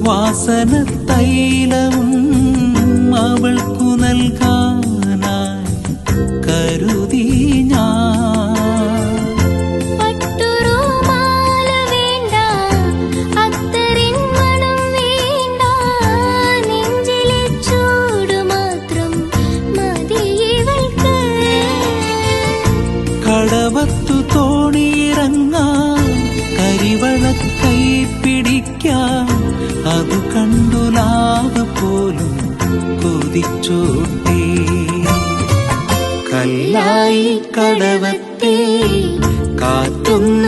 വാസന തൈലവും അവൾക്കു നൽകാനായി കരുതി ഞാൻ. കടവത്തു തോണിയിറങ്ങാൻ കരിവളക്കൈ പിടിക്കാൻ അതു കണ്ടു ലാവ് പോലും കൊതിച്ചോട്ടെ. കല്ലായി കടവത്തെ കാറ്റൊന്ന്